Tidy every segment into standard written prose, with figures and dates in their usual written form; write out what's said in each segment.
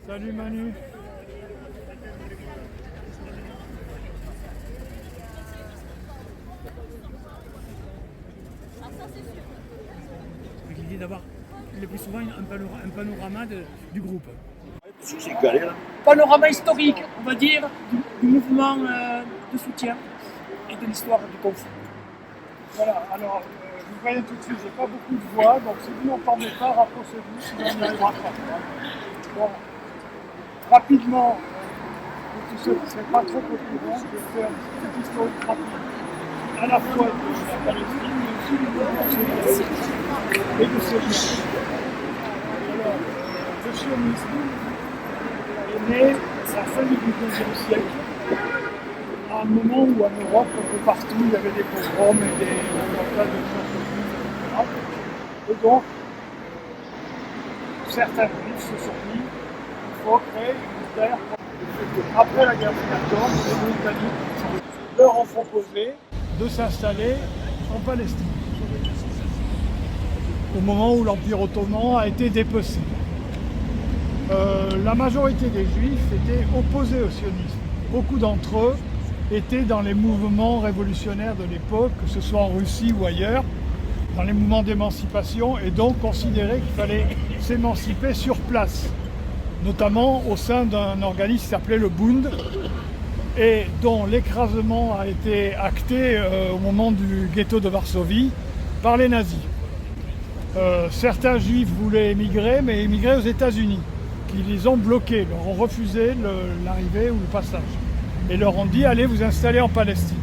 Salut Manu. L'idée d'avoir le plus souvent un panorama du groupe. Panorama historique, on va dire, du mouvement de soutien et de l'histoire du conflit. Voilà, alors je vous préviens tout de suite, j'ai pas beaucoup de voix, donc si vous n'entendez pas, rapprochez-vous, sinon on n'y arrivera pas. Bon, rapidement, pour tous ceux qui ne seraient pas trop au courant, je vais faire une petite historique rapide, à la fois de la Palestine, mais aussi du mouvement sioniste et de sionisme. Alors, le sionisme est né à la fin du XIXe siècle, à un moment où en Europe, un peu partout, il y avait des pogroms et des remontages de etc. Et donc, certains juifs se sont dit qu'il faut créer une terre. Après la guerre de 14, les Britanniques leur ont proposé de s'installer en Palestine, au moment où l'Empire ottoman a été dépecé. La majorité des Juifs étaient opposés au sionisme. Beaucoup d'entre eux étaient dans les mouvements révolutionnaires de l'époque, que ce soit en Russie ou ailleurs, dans les mouvements d'émancipation, et donc considéraient qu'il fallait s'émanciper sur place, notamment au sein d'un organisme qui s'appelait le Bund, et dont l'écrasement a été acté au moment du ghetto de Varsovie par les nazis. Certains juifs voulaient émigrer, mais émigrer aux États-Unis, qui les ont bloqués, leur ont refusé l'arrivée ou le passage, et leur ont dit allez vous installer en Palestine.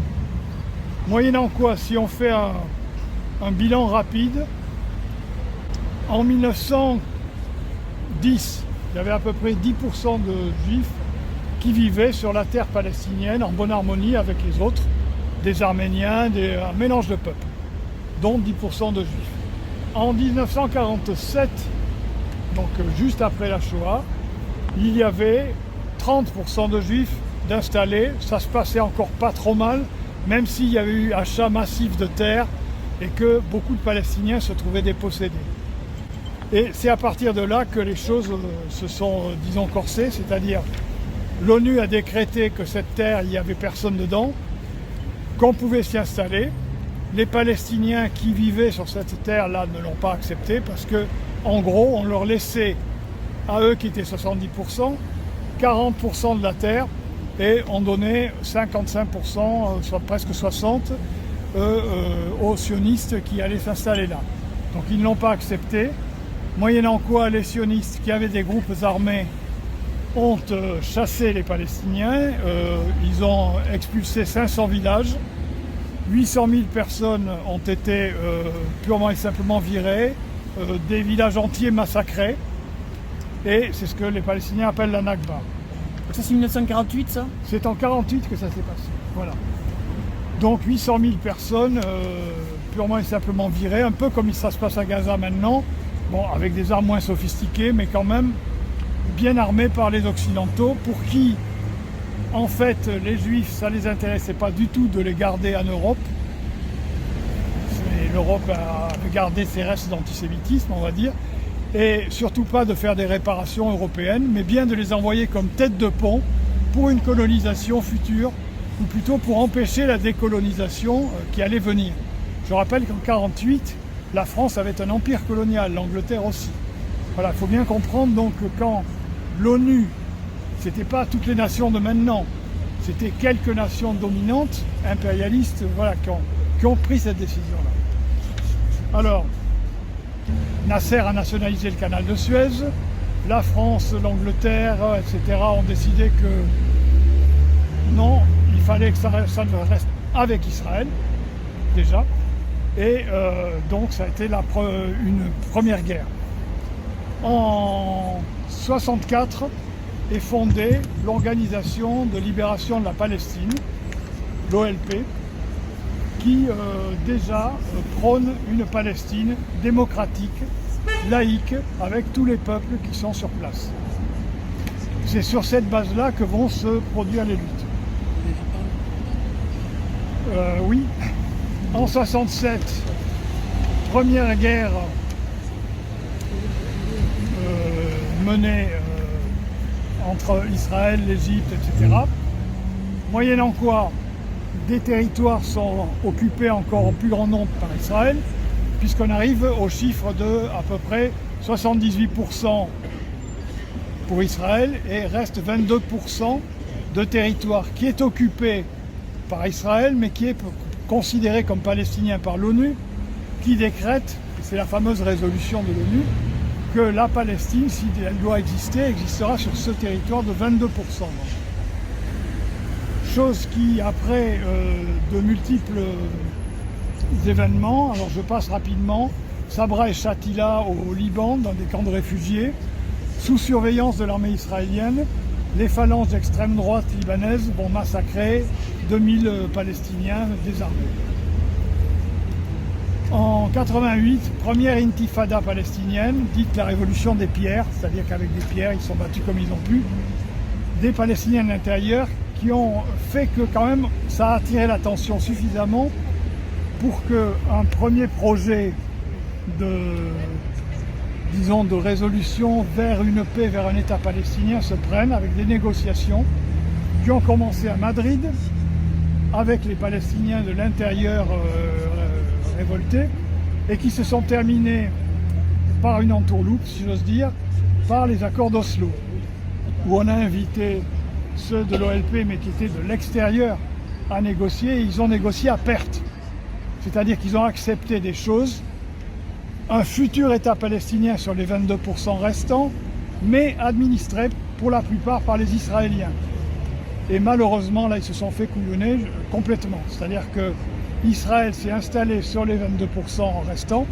Moyennant quoi, si on fait un bilan rapide, en 1910, il y avait à peu près 10% de juifs qui vivaient sur la terre palestinienne en bonne harmonie avec les autres, des Arméniens, un mélange de peuples, dont 10% de juifs. En 1947, donc juste après la Shoah, il y avait 30% de juifs d'installés. Ça se passait encore pas trop mal, même s'il y avait eu achat massif de terres et que beaucoup de Palestiniens se trouvaient dépossédés. Et c'est à partir de là que les choses se sont, disons, corsées, c'est-à-dire l'ONU a décrété que cette terre, il n'y avait personne dedans, qu'on pouvait s'y installer. Les Palestiniens qui vivaient sur cette terre-là ne l'ont pas accepté parce que, en gros, on leur laissait, à eux qui étaient 70%, 40% de la terre et on donnait 55%, soit presque 60%, aux sionistes qui allaient s'installer là. Donc ils ne l'ont pas accepté, moyennant quoi les sionistes qui avaient des groupes armés ont chassé les Palestiniens, ils ont expulsé 500 villages, 800 000 personnes ont été purement et simplement virées, des villages entiers massacrés, et c'est ce que les Palestiniens appellent la Nakba. Ça c'est 1948 ça? C'est en 1948 que ça s'est passé, voilà. Donc 800 000 personnes purement et simplement virées, un peu comme ça se passe à Gaza maintenant, bon, avec des armes moins sophistiquées, mais quand même bien armées par les Occidentaux, pour qui, en fait, les Juifs, ça ne les intéressait pas du tout de les garder en Europe. L'Europe a gardé ses restes d'antisémitisme, on va dire, et surtout pas de faire des réparations européennes, mais bien de les envoyer comme tête de pont pour une colonisation future, ou plutôt pour empêcher la décolonisation qui allait venir. Je rappelle qu'en 1948, la France avait un empire colonial, l'Angleterre aussi. Voilà, il faut bien comprendre donc que quand l'ONU, c'était pas toutes les nations de maintenant, c'était quelques nations dominantes, impérialistes, voilà, qui ont pris cette décision-là. Alors, Nasser a nationalisé le canal de Suez, la France, l'Angleterre, etc. ont décidé que non, il fallait que ça reste avec Israël, déjà, et donc ça a été une première guerre. En 1964 est fondée l'Organisation de libération de la Palestine, l'OLP, qui déjà prône une Palestine démocratique, laïque, avec tous les peuples qui sont sur place. C'est sur cette base-là que vont se produire les luttes. Oui, en 1967, première guerre menée entre Israël, l'Égypte, etc. Moyennant quoi, des territoires sont occupés encore en plus grand nombre par Israël, puisqu'on arrive au chiffre de à peu près 78% pour Israël et reste 22% de territoire qui est occupé par Israël, mais qui est considéré comme palestinien par l'ONU, qui décrète, et c'est la fameuse résolution de l'ONU, que la Palestine, si elle doit exister, existera sur ce territoire de 22%. Chose qui, après de multiples événements, alors je passe rapidement, Sabra et Shatila au Liban, dans des camps de réfugiés, sous surveillance de l'armée israélienne, les phalanges d'extrême droite libanaises vont massacrer 2000 Palestiniens désarmés. En 88, première intifada palestinienne, dite la révolution des pierres, c'est-à-dire qu'avec des pierres, ils sont battus comme ils ont pu, des Palestiniens de l'intérieur qui ont fait que quand même ça a attiré l'attention suffisamment pour qu'un premier projet de résolution vers une paix, vers un État palestinien se prenne avec des négociations qui ont commencé à Madrid avec les Palestiniens de l'intérieur révoltés et qui se sont terminées par une entourloupe, si j'ose dire, par les accords d'Oslo, où on a invité ceux de l'OLP mais qui étaient de l'extérieur à négocier, et ils ont négocié à perte. C'est-à-dire qu'ils ont accepté des choses, un futur État palestinien sur les 22% restants, mais administré pour la plupart par les Israéliens. Et malheureusement, là, ils se sont fait couillonner complètement. C'est-à-dire que Israël s'est installé sur les 22% restants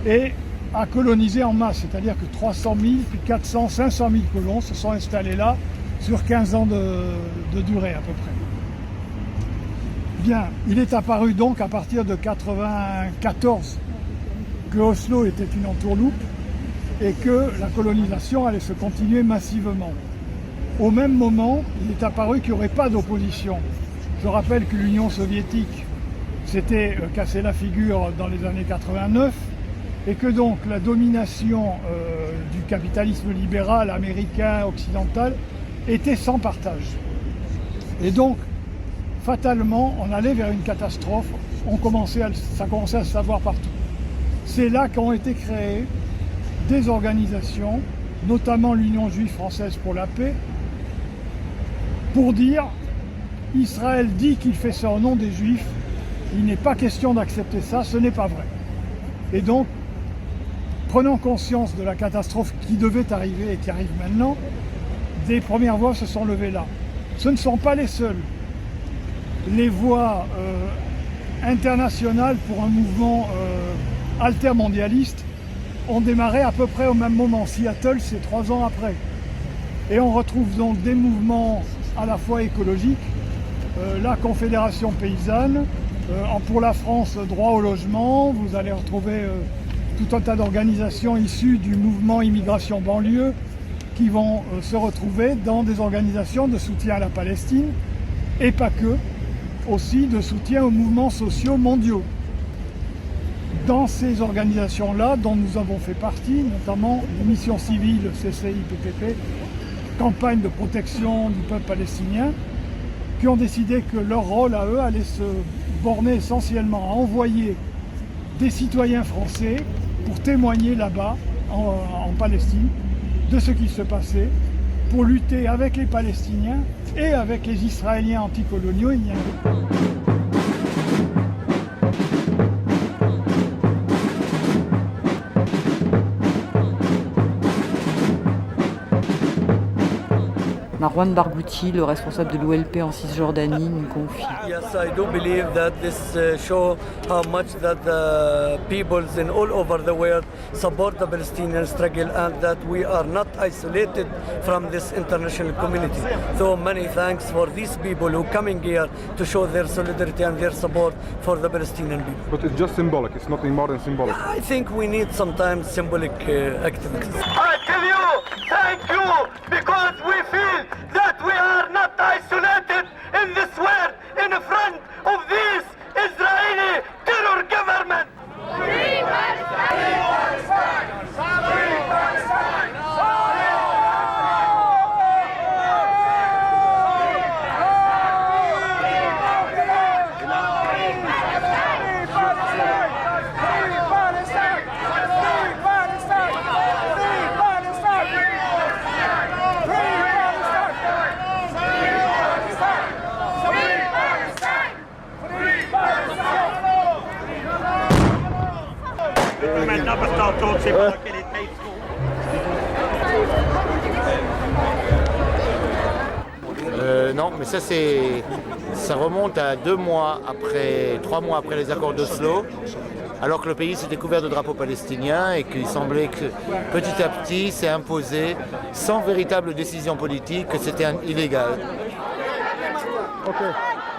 et a colonisé en masse. C'est-à-dire que 300 000, puis 400, 500 000 colons se sont installés là sur 15 ans de durée à peu près. Bien, il est apparu donc à partir de 1994 que Oslo était une entourloupe et que la colonisation allait se continuer massivement. Au même moment, il est apparu qu'il n'y aurait pas d'opposition. Je rappelle que l'Union soviétique s'était cassé la figure dans les années 89 et que donc la domination du capitalisme libéral américain, occidental, était sans partage. Et donc, fatalement, on allait vers une catastrophe, ça commençait à se savoir partout. C'est là qu'ont été créées des organisations, notamment l'Union juive française pour la paix, pour dire Israël dit qu'il fait ça au nom des Juifs, il n'est pas question d'accepter ça, ce n'est pas vrai. Et donc, prenant conscience de la catastrophe qui devait arriver et qui arrive maintenant, des premières voix se sont levées là. Ce ne sont pas les seuls. Les voix internationales pour un mouvement altermondialiste ont démarré à peu près au même moment. Seattle, c'est 3 ans après. Et on retrouve donc des mouvements à la fois écologiques, la Confédération paysanne, pour la France, droit au logement, vous allez retrouver tout un tas d'organisations issues du mouvement immigration banlieue qui vont se retrouver dans des organisations de soutien à la Palestine et pas que, aussi de soutien aux mouvements sociaux mondiaux. Dans ces organisations-là, dont nous avons fait partie, notamment les missions civiles CCI, PPP, campagne de protection du peuple palestinien, qui ont décidé que leur rôle à eux allait se borner essentiellement à envoyer des citoyens français pour témoigner là-bas, en Palestine, de ce qui se passait, pour lutter avec les Palestiniens et avec les Israéliens anticoloniaux. Marwan Barghouti, le responsable de l'OLP en Cisjordanie, nous confie. Yes, I do believe that this shows how much that the peoples in all over the world support the Palestinian struggle and that we are not isolated from this international community. So many thanks for these people who coming here to show their solidarity and their support for the Palestinian people. But it's just symbolic, it's nothing more than symbolic. I think we need sometimes symbolic activities. I tell you, thank you, because we feel that we are not isolated in this world in front of this Israeli terror government. Free Palestine! Free Palestine! Free Palestine! abbastanza, c'est pas che les tapes. Non, mais ça remonte à 3 mois après les accords d'Oslo, alors que le pays s'était couvert de drapeaux palestiniens et qu'il semblait que petit à petit s'est imposé, sans véritable décision politique, que c'était illégal. Okay.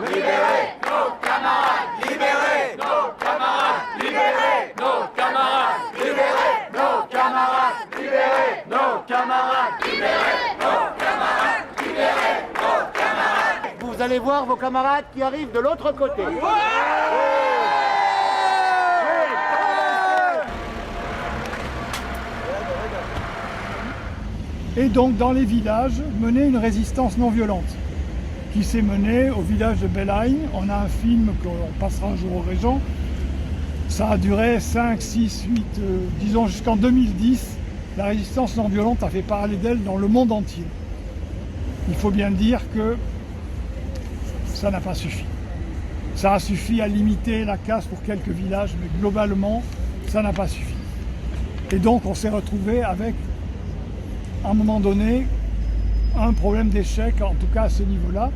Libérez nos camarades, libérez nos camarades, libérez nos camarades, libérez nos camarades, libérez nos camarades, libérez nos camarades, libérez nos camarades. Vous allez voir vos camarades qui arrivent de l'autre côté. Et donc dans les villages, mener une résistance non violente qui s'est menée au village de Belaïn. On a un film qu'on passera un jour au Régent. Ça a duré 5, 6, 8, disons jusqu'en 2010. La résistance non violente a fait parler d'elle dans le monde entier. Il faut bien dire que ça n'a pas suffi. Ça a suffi à limiter la casse pour quelques villages, mais globalement, ça n'a pas suffi. Et donc on s'est retrouvé avec, à un moment donné, un problème d'échec, en tout cas à ce niveau-là.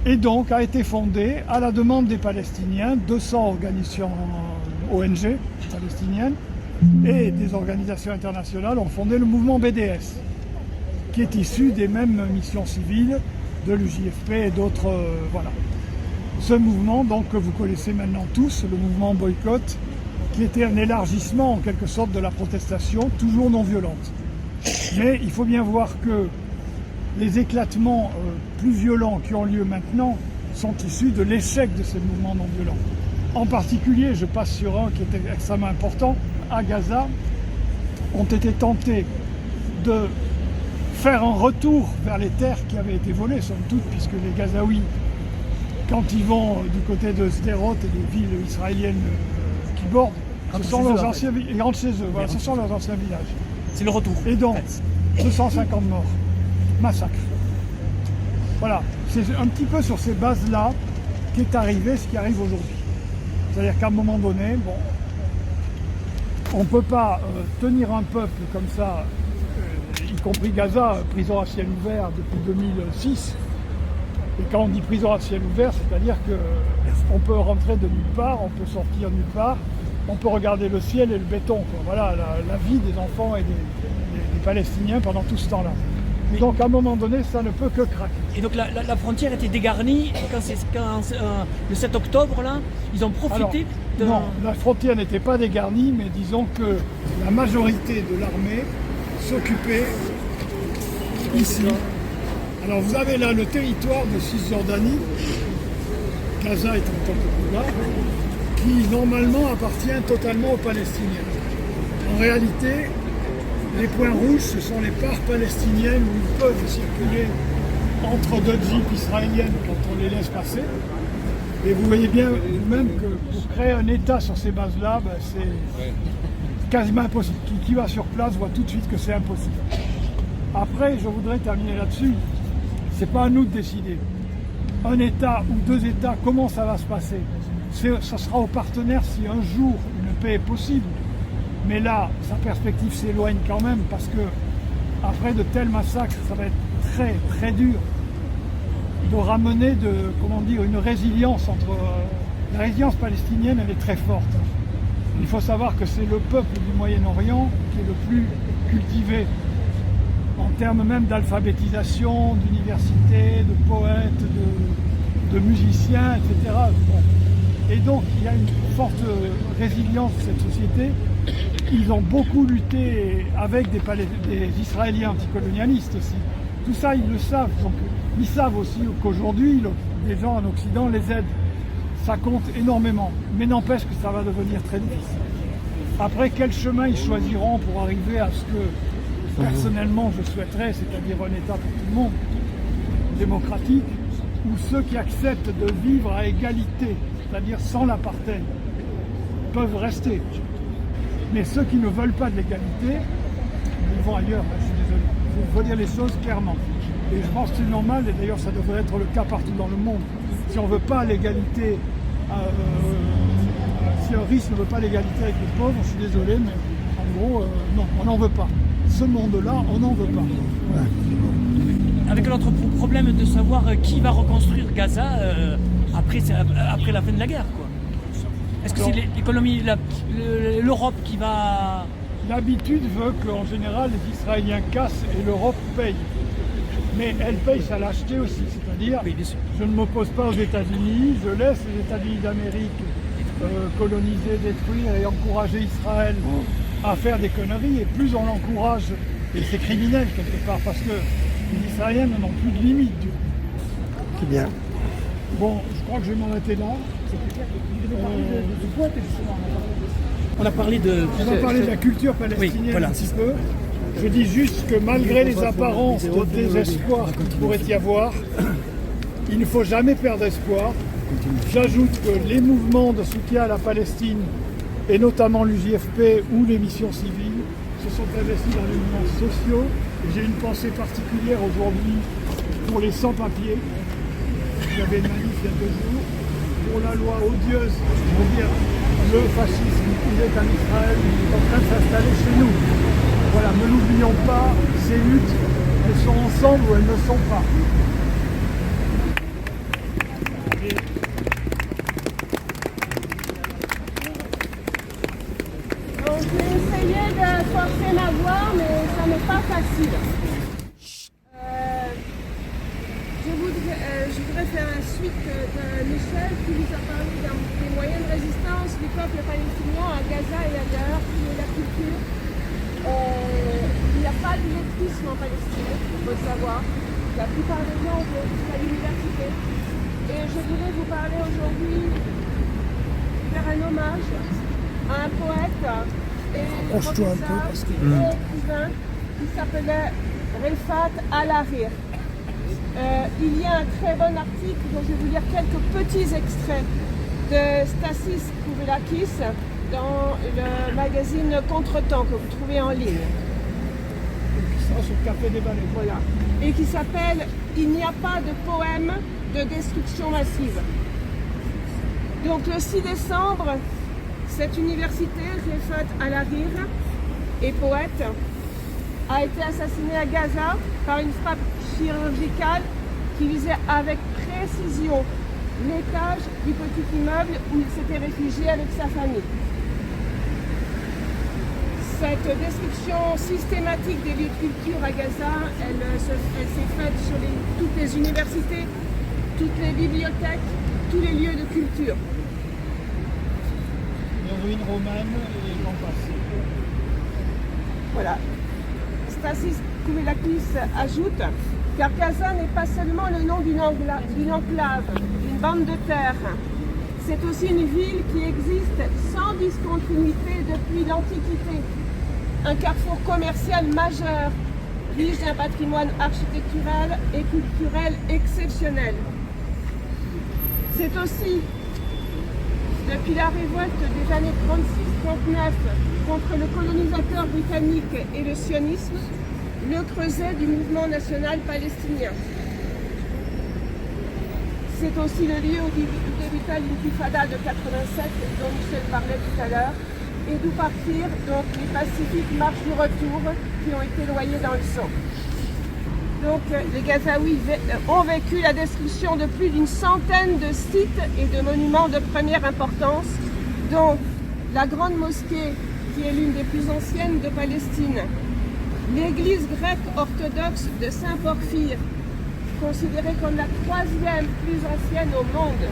Et donc a été fondé, à la demande des Palestiniens, 200 organisations ONG palestiniennes et des organisations internationales ont fondé le mouvement BDS, qui est issu des mêmes missions civiles de l'UJFP et d'autres. Voilà. Ce mouvement, donc, que vous connaissez maintenant tous, le mouvement boycott, qui était un élargissement en quelque sorte de la protestation, toujours non violente. Mais il faut bien voir que les éclatements plus violents qui ont lieu maintenant sont issus de l'échec de ces mouvements non violents. En particulier, je passe sur un qui était extrêmement important, à Gaza, ont été tentés de faire un retour vers les terres qui avaient été volées, somme toute, puisque les Gazaouis, quand ils vont du côté de Sderot et des villes israéliennes qui bordent, ce sont leurs anciens villages. Ils rentrent chez eux, voilà, ce sont leurs anciens villages. C'est le retour. Et donc, 250 morts. Massacre. Voilà, c'est un petit peu sur ces bases-là qu'est arrivé ce qui arrive aujourd'hui. C'est-à-dire qu'à un moment donné, bon, on ne peut pas tenir un peuple comme ça, y compris Gaza, prison à ciel ouvert depuis 2006. Et quand on dit prison à ciel ouvert, c'est-à-dire qu'on peut rentrer de nulle part, on peut sortir nulle part, on peut regarder le ciel et le béton. Quoi. Voilà la vie des enfants et des Palestiniens pendant tout ce temps-là. Donc à un moment donné, ça ne peut que craquer. Et donc la frontière était dégarnie, et le 7 octobre, là, ils ont profité de... Non, la frontière n'était pas dégarnie, mais disons que la majorité de l'armée s'occupait ici. Alors vous avez là le territoire de Cisjordanie, Gaza est en tant que là, qui normalement appartient totalement aux Palestiniens. En réalité, les points rouges, ce sont les parts palestiniennes où ils peuvent circuler entre deux jeeps israéliennes quand on les laisse passer. Et vous voyez bien vous-même que pour créer un État sur ces bases-là, ben c'est quasiment impossible. Qui va sur place voit tout de suite que c'est impossible. Après, je voudrais terminer là-dessus. C'est pas à nous de décider. Un État ou deux États, comment ça va se passer? Ça sera aux partenaires si un jour une paix est possible. Mais là, sa perspective s'éloigne quand même parce que après de tels massacres, ça va être très très dur de ramener une résilience entre... la résilience palestinienne, elle est très forte. Il faut savoir que c'est le peuple du Moyen-Orient qui est le plus cultivé en termes même d'alphabétisation, d'université, de poètes, de musiciens, etc. Bon. Et donc, il y a une forte résilience de cette société. Ils ont beaucoup lutté avec des Israéliens anticolonialistes aussi. Tout ça, ils le savent. Donc, ils savent aussi qu'aujourd'hui, les gens en Occident les aident. Ça compte énormément. Mais n'empêche que ça va devenir très difficile. Après, quel chemin ils choisiront pour arriver à ce que, personnellement, je souhaiterais, c'est-à-dire un État pour tout le monde, démocratique, où ceux qui acceptent de vivre à égalité, c'est-à-dire sans l'apartheid, peuvent rester. Mais ceux qui ne veulent pas de l'égalité, ils vont ailleurs, je suis désolé. Il faut dire les choses clairement. Et je pense que c'est normal, et d'ailleurs ça devrait être le cas partout dans le monde. Si on ne veut pas l'égalité si un riche ne veut pas l'égalité avec les pauvres, je suis désolé, mais en gros, non, on n'en veut pas. Ce monde-là, on n'en veut pas. Voilà. Avec l'autre problème de savoir qui va reconstruire Gaza après la fin de la guerre, quoi. Est-ce que c'est l'économie, l'Europe qui va... L'habitude veut qu'en général, les Israéliens cassent et l'Europe paye. Mais elle paye sa lâcheté aussi, c'est-à-dire, Oui, bien sûr. je ne m'oppose pas aux États-Unis, je laisse les États-Unis d'Amérique coloniser, détruire et encourager Israël à faire des conneries, et plus on l'encourage, et c'est criminel quelque part, parce que les Israéliens n'en ont plus de limite. C'est bien. Bon, je crois que je vais m'arrêter là. On a parlé de... On va parler de la culture palestinienne Oui, voilà, un petit peu. Je dis juste que malgré les apparences de désespoir qu'il pourrait y avoir, il ne faut jamais perdre espoir. J'ajoute que les mouvements de soutien à la Palestine, et notamment l'UJFP ou les missions civiles, se sont investis dans les mouvements sociaux. Et j'ai une pensée particulière aujourd'hui pour les sans-papiers. Il y avait une manif il y a 2 jours pour la loi odieuse pour dire le fascisme il est en Israël, il est en train de s'installer chez nous. Voilà, ne l'oublions pas, ces luttes, elles sont ensemble ou elles ne sont pas. Donc j'ai essayé de forcer ma voix, mais ça n'est pas facile. Je voudrais faire la suite de Michel qui vous a parlé des moyens de résistance du peuple palestinien à Gaza et ailleurs, qui est la culture. Il n'y a pas d'électrisme en Palestine, il faut le savoir. La plupart des gens vont à l'université. Et je voulais vous parler aujourd'hui, faire un hommage à un poète et professeur et écrivain qui s'appelait Refaat Alarir. Il y a un très bon article dont je vais vous lire quelques petits extraits de Stasis Kouvelakis dans le magazine Contretemps que vous trouvez en ligne. Qui sera sur le Café des Vallées. Voilà. Et qui s'appelle « Il n'y a pas de poème de destruction massive ». Donc le 6 décembre, cette université, Refaat Alarir, et poète, a été assassinée à Gaza par une frappe chirurgicale qui visait avec précision l'étage du petit immeuble où il s'était réfugié avec sa famille. Cette destruction systématique des lieux de culture à Gaza, elle s'est faite sur toutes les universités, toutes les bibliothèques, tous les lieux de culture. Les ruines romaines et j'en passe. Voilà. Stasis Kouvelakis ajoute car Gaza n'est pas seulement le nom d'une enclave, d'une bande de terre. C'est aussi une ville qui existe sans discontinuité depuis l'Antiquité. Un carrefour commercial majeur, riche d'un patrimoine architectural et culturel exceptionnel. C'est aussi, depuis la révolte des années 36-39 contre le colonisateur britannique et le sionisme, le creuset du mouvement national palestinien. C'est aussi le lieu où débuta l'intifada de 87 dont Michel parlait tout à l'heure et d'où partirent donc les pacifiques marches du retour qui ont été noyées dans le sang. Donc les Gazaouis ont vécu la destruction de plus d'une centaine de sites et de monuments de première importance, dont la grande mosquée qui est l'une des plus anciennes de Palestine, l'église grecque orthodoxe de Saint-Porphyre, considérée comme la 3e plus ancienne au monde,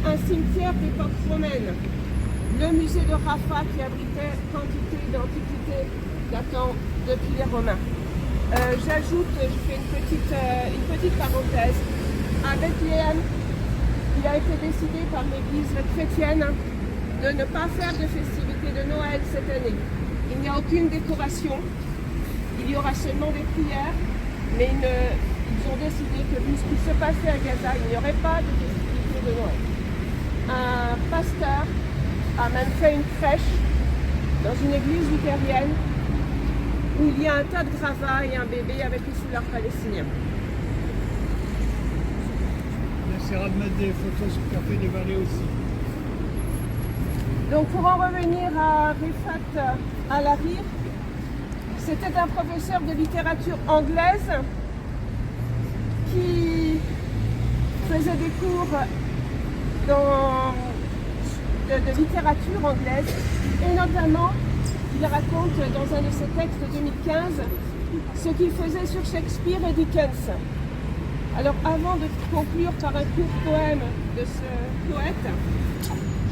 un cimetière d'époque romaine, le musée de Rafah qui abritait quantité d'antiquités datant depuis les Romains. J'ajoute, je fais une petite parenthèse, à Bethléem, il a été décidé par l'Église chrétienne de ne pas faire de festivités de Noël cette année. Il n'y a aucune décoration, il y aura seulement des prières, mais ils ont décidé que vu ce qui se passait à Gaza, il n'y aurait pas de festivités de Noël. Un pasteur a même fait une crèche dans une église luthérienne où il y a un tas de gravats et un bébé avec les foulards palestiniens. On essaiera de mettre des photos sur le Café des Vallées aussi. Donc pour en revenir à Rifat Al-Hariri, c'était un professeur de littérature anglaise qui faisait des cours de littérature anglaise et notamment il raconte dans un de ses textes de 2015 ce qu'il faisait sur Shakespeare et Dickens. Alors avant de conclure par un court poème de ce poète,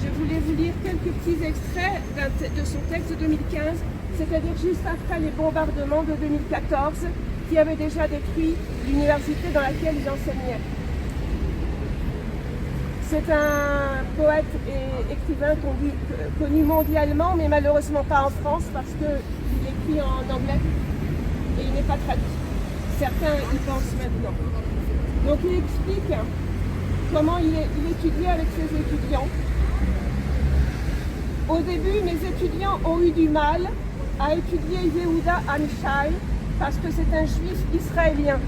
je voulais vous lire quelques petits extraits de son texte de 2015, c'est-à-dire juste après les bombardements de 2014 qui avaient déjà détruit l'université dans laquelle il enseignait. C'est un poète et écrivain connu mondialement, mais malheureusement pas en France parce qu'il écrit en anglais et il n'est pas traduit. Certains y pensent maintenant. Donc il explique comment il étudiait avec ses étudiants. Au début, mes étudiants ont eu du mal à étudier Yehuda Amichai parce que c'est un juif israélien,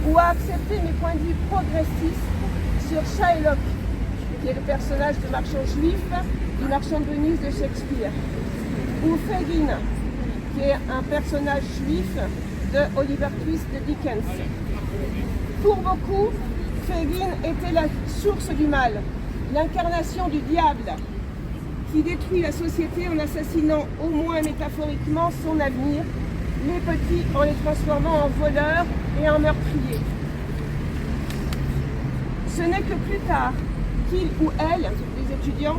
ou à accepter mes points de vue progressistes sur Shylock, qui est le personnage de marchand juif du marchand de Venise de Shakespeare, ou Fagin, qui est un personnage juif de Oliver Twist de Dickens. Pour beaucoup, Fagin était la source du mal, l'incarnation du diable, qui détruit la société en assassinant au moins métaphoriquement son avenir, les petits en les transformant en voleurs et en meurtriers. Ce n'est que plus tard qu'ils ou elles, les étudiants,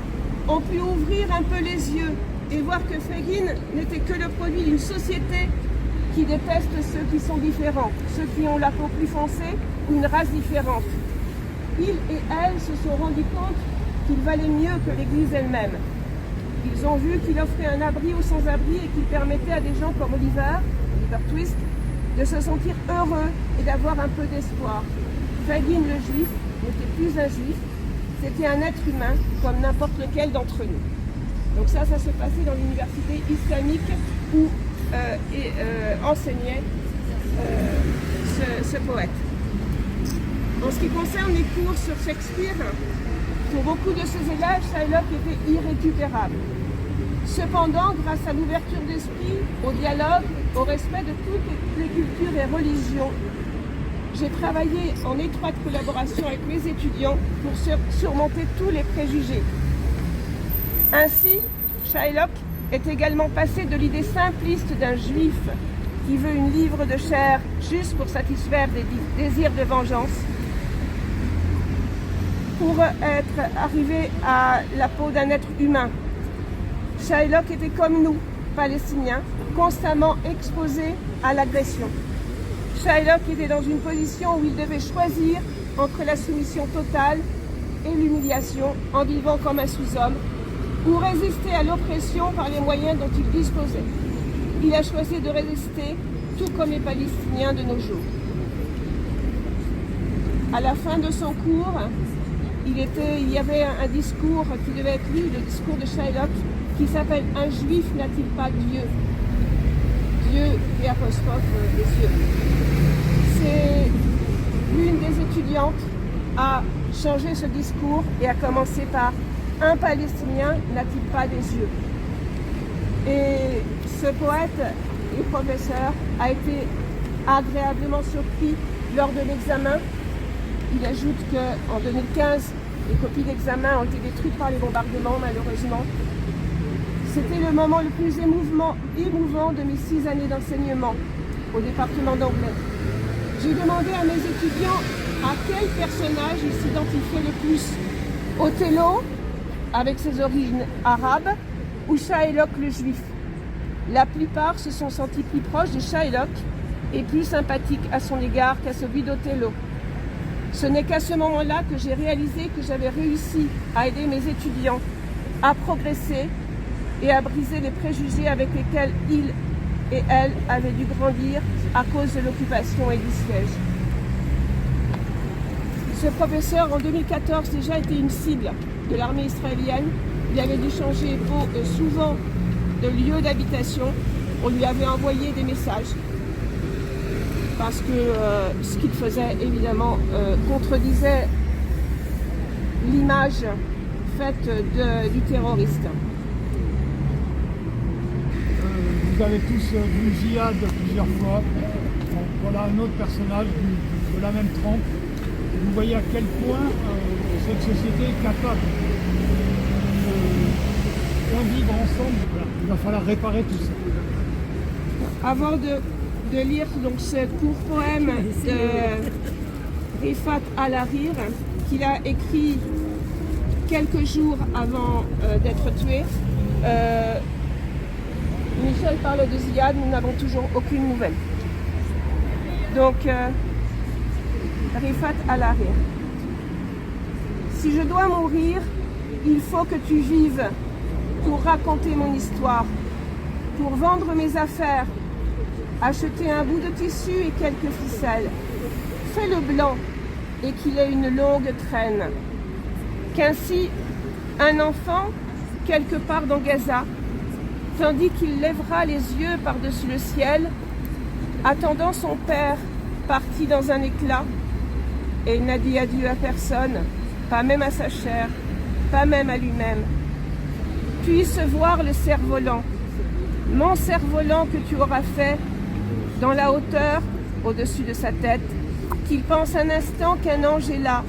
ont pu ouvrir un peu les yeux et voir que Fagin n'était que le produit d'une société qui déteste ceux qui sont différents, ceux qui ont la peau plus foncée ou une race différente. Ils et elles se sont rendus compte qu'il valait mieux que l'Église elle-même. Ils ont vu qu'il offrait un abri aux sans-abri et qu'il permettait à des gens comme Oliver Twist, de se sentir heureux et d'avoir un peu d'espoir. Fagin le juif n'était plus un juif, c'était un être humain comme n'importe lequel d'entre nous. Donc ça se passait dans l'université islamique où enseignait ce poète. En ce qui concerne les cours sur Shakespeare, pour beaucoup de ses élèves, Shylock était irrécupérable. Cependant, grâce à l'ouverture d'esprit, au dialogue, au respect de toutes les cultures et religions, j'ai travaillé en étroite collaboration avec mes étudiants pour surmonter tous les préjugés. Ainsi, Shylock est également passé de l'idée simpliste d'un juif qui veut une livre de chair juste pour satisfaire des désirs de vengeance, pour être arrivé à la peau d'un être humain. Shylock était comme nous, Palestiniens, constamment exposé à l'agression. Shylock était dans une position où il devait choisir entre la soumission totale et l'humiliation en vivant comme un sous-homme, ou résister à l'oppression par les moyens dont il disposait. Il a choisi de résister, tout comme les Palestiniens de nos jours. À la fin de son cours, il y avait un discours qui devait être lu, le discours de Shylock, qui s'appelle « Un juif n'a-t-il pas Dieu ?» Dieu et apostrophe des yeux. C'est l'une des étudiantes a changé ce discours et a commencé par « Un Palestinien n'a-t-il pas des yeux ?» Et ce poète et professeur a été agréablement surpris lors de l'examen. Il ajoute qu'en 2015, les copies d'examen ont été détruites par les bombardements, malheureusement. C'était le moment le plus émouvant de mes 6 années d'enseignement au département d'anglais. J'ai demandé à mes étudiants à quel personnage ils s'identifiaient le plus. Othello, avec ses origines arabes, ou Shylock le juif. La plupart se sont sentis plus proches de Shylock et plus sympathiques à son égard qu'à celui d'Othello. Ce n'est qu'à ce moment-là que j'ai réalisé que j'avais réussi à aider mes étudiants à progresser et à briser les préjugés avec lesquels ils et elles avaient dû grandir à cause de l'occupation et du siège. Ce professeur, en 2014, déjà était une cible de l'armée israélienne. Il avait dû changer souvent de lieu d'habitation. On lui avait envoyé des messages parce que ce qu'il faisait, évidemment, contredisait l'image défaite du terroriste. Vous avez tous vu Ziad plusieurs fois. Bon, voilà un autre personnage de la même trempe. Vous voyez à quel point cette société est capable de vivre ensemble. Voilà. Il va falloir réparer tout ça. Avant de lire donc, ce court poème de Rifat Al-Hariri, qu'il a écrit quelques jours avant d'être tué, Michel parle de Ziad, nous n'avons toujours aucune nouvelle. Donc, Rifat Al-Hariri. Si je dois mourir, il faut que tu vives pour raconter mon histoire, pour vendre mes affaires, acheter un bout de tissu et quelques ficelles. Fais-le blanc et qu'il ait une longue traîne. Qu'ainsi, un enfant, quelque part dans Gaza, tandis qu'il lèvera les yeux par-dessus le ciel, attendant son père parti dans un éclat, et il n'a dit adieu à personne, pas même à sa chair, pas même à lui-même, puisse voir le cerf-volant, mon cerf-volant que tu auras fait dans la hauteur, au-dessus de sa tête, qu'il pense un instant qu'un ange est là,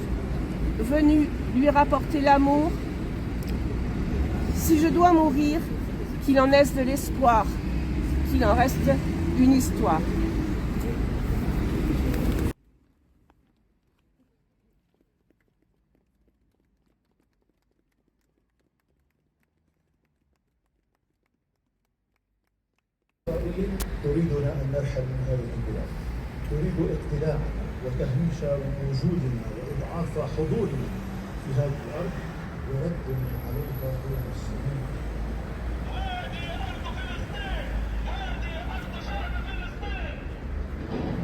venu lui rapporter l'amour. Si je dois mourir, qu'il en naisse de l'espoir, qu'il en reste une histoire. تريدنا أن نرحل من هذه البلاد، تريد اقتلاعنا وتهميش وجودنا وإضعاف حضورنا في هذه الأرض ورد عليك دون السنين.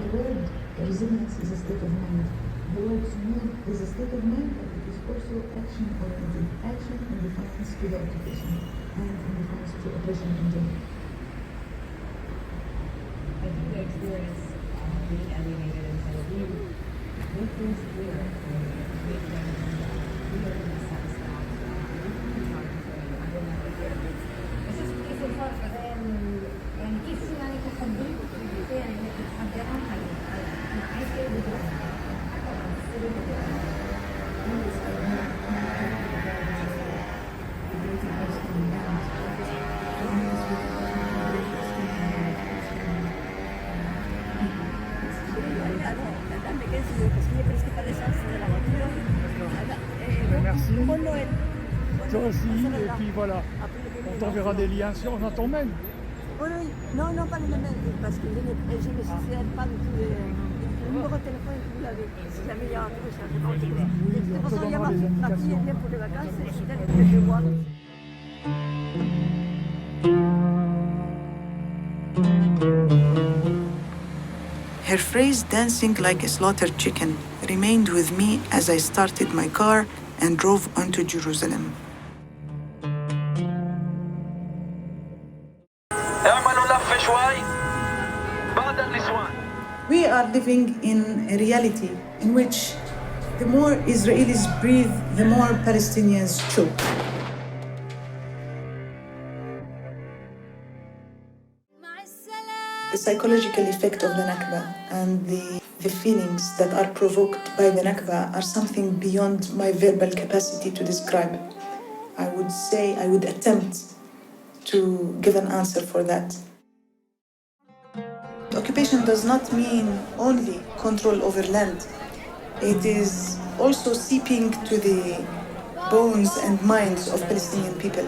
The word resilience is a state of mind. The word smooth is a state of mind, but it is also action oriented. Action in defiance to the occupation and in defiance to oppression in general. I think the experience of being alienated in Tel Aviv make things clear and make them clear and satisfied. بس كيف الفرق يعني كيف يعني تحدي يعني تتحداهم عايز Merci. Toi aussi, et puis voilà. On t'enverra des liens si on attend même. Oui, oui. Non, non, pas le même, parce que je ne sais pas du tout le numéro de téléphone que vous l'avez. Si jamais il y a un truc, c'est un peu. De toute façon, il y a ma fille vient pour les vacances, et c'est elle que je vois. Her phrase, dancing like a slaughtered chicken, remained with me as I started my car and drove onto Jerusalem. We are living in a reality in which the more Israelis breathe, the more Palestinians choke. The psychological effect of the Nakba and the feelings that are provoked by the Nakba are something beyond my verbal capacity to describe. I would say, I would attempt to give an answer for that. The occupation does not mean only control over land. It is also seeping to the bones and minds of Palestinian people.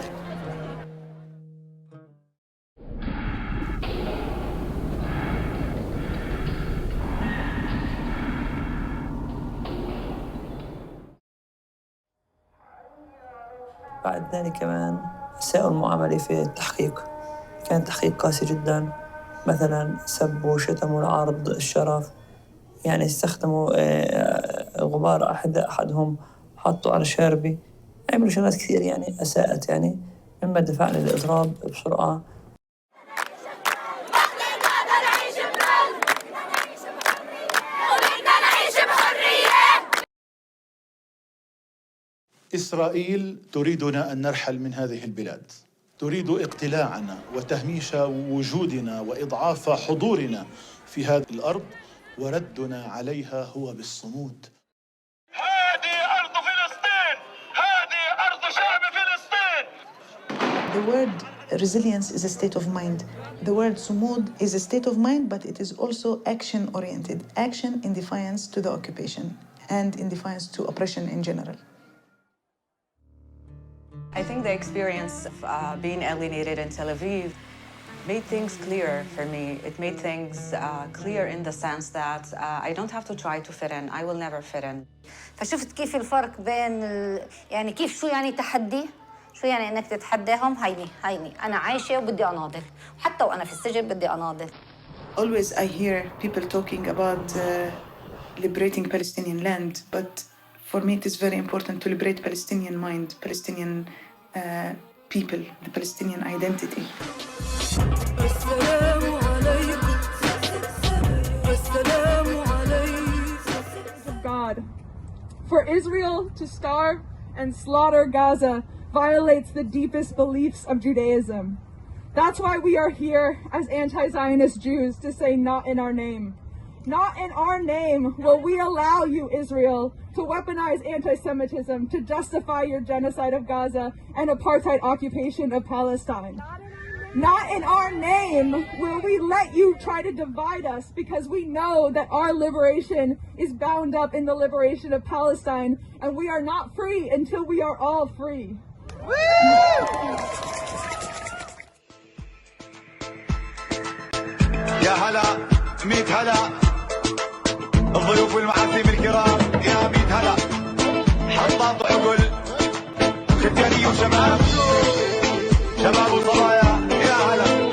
بعد ذلك كمان ساءوا المعاملة في التحقيق، كان تحقيق قاسي جدا. مثلا سبوا وشتموا العارض الشرف، يعني استخدموا غبار أحدهم حطوا على شاربي، عملوا شغلات كثير يعني أساءت يعني، مما دفعني للإضراب بسرعة. إسرائيل تريدنا أن نرحل من هذه البلاد، تريد اقتلاعنا وتهميش وجودنا وإضعاف حضورنا في هذه الأرض، وردنا عليها هو بالصمود. هذه أرض فلسطين، هذه أرض شعب فلسطين. The word resilience is a state of mind. The word sumud is a state of mind, but it is also action-oriented. Action in defiance to the occupation and in defiance to oppression in general. I think the experience of being alienated in Tel Aviv made things clear for me. It made things clear in the sense that I don't have to try to fit in. I will never fit in. فشفت كيف الفرق بين يعني كيف شو يعني تحدي، شو يعني انك تتحداهم. هيني انا عايشه وبدي اناضل، وحتى وانا في السجن بدي اناضل. Always I hear people talking about liberating Palestinian land, but for me it is very important to liberate Palestinian mind, Palestinian people, the Palestinian identity. Of God. For Israel to starve and slaughter Gaza violates the deepest beliefs of Judaism. That's why we are here as anti-Zionist Jews to say not in our name. Not in our name will we allow you, Israel, to weaponize anti-Semitism to justify your genocide of Gaza and apartheid occupation of Palestine. Not in our name will we let you try to divide us, because we know that our liberation is bound up in the liberation of Palestine, and we are not free until we are all free. يا هلا ميت هلا الضيوف والمعازيم الكرام، يا ميت هلا حطاب عقل ختاني وشباب، شباب وصبايا، يا هلا.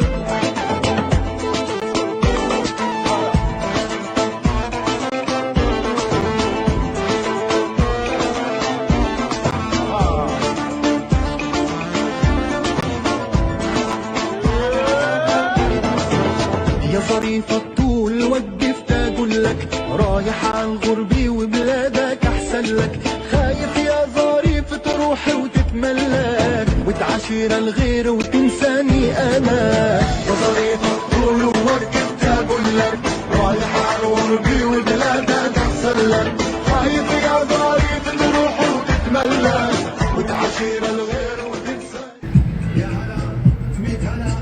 يا ظريف الطول وقفت اقول لك رايح عن غربي وبلادك احسن لك، خايف يا ظريف تروح وتتملك وتعاشر الغير وتنساني انا. يا ظريف الطول وقفت اقول لك رايح عن غربي وبلادك احسن لك، خايف يا ظريف تروح وتتملك وتعاشر الغير وتنساني. يا هلا ميت هلا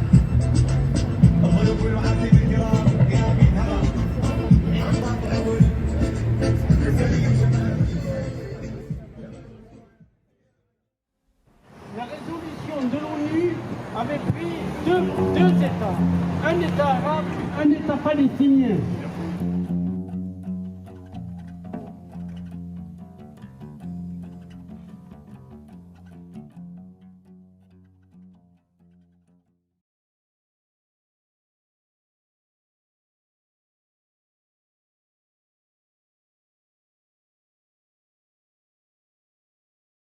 الضيوف والمعازيم الكرام، يا ميت هلا حطاب عقل ختاني وشباب. La résolution de l'ONU avait pris deux États, un État arabe, un État palestinien.